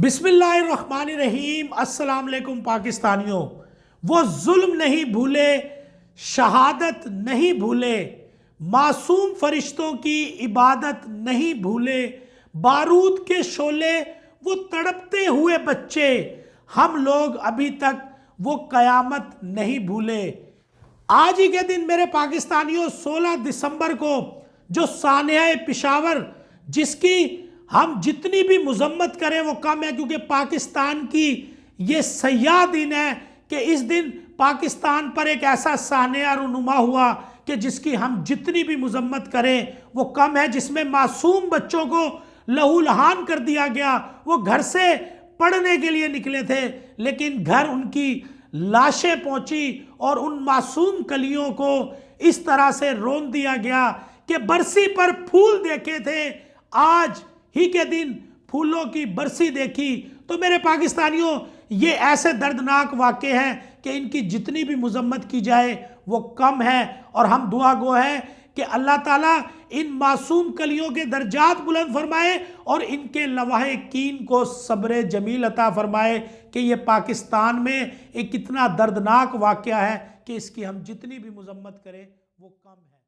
बिस्मिल्लाहिर्रहमानिर्रहीम। अस्सलाम वालेकुम पाकिस्तानियों। वो जुल्म नहीं भूले, शहादत नहीं भूले, मासूम फरिश्तों की इबादत नहीं भूले, बारूद के शोले वो तड़पते हुए बच्चे, हम लोग अभी तक वो कयामत नहीं भूले। आज ही के दिन मेरे पाकिस्तानियों 16 दिसंबर को जो सानिया पेशावर, जिसकी हम जितनी भी मजम्मत करें वो कम है, क्योंकि पाकिस्तान की ये सयाह दिन है कि इस दिन पाकिस्तान पर एक ऐसा सानिया रुनुमा हुआ कि जिसकी हम जितनी भी मजम्मत करें वो कम है, जिसमें मासूम बच्चों को लहूलुहान कर दिया गया। वो घर से पढ़ने के लिए निकले थे, लेकिन घर उनकी लाशें पहुंची और उन मासूम कलियों को इस तरह से रोन दिया गया कि बरसी पर फूल देखे थे, आज ही के दिन फूलों की बरसी देखी। तो मेरे पाकिस्तानियों, ये ऐसे दर्दनाक वाक़े हैं कि इनकी जितनी भी मजम्मत की जाए वो कम है, और हम दुआ गो हैं कि अल्लाह ताला इन मासूम कलियों के दर्जात बुलंद फरमाए और इनके लवाहे कीन को सब्र जमील अता फरमाए कि ये पाकिस्तान में एक इतना दर्दनाक वाक़या है कि इसकी हम जितनी भी मजम्मत करें वो कम है।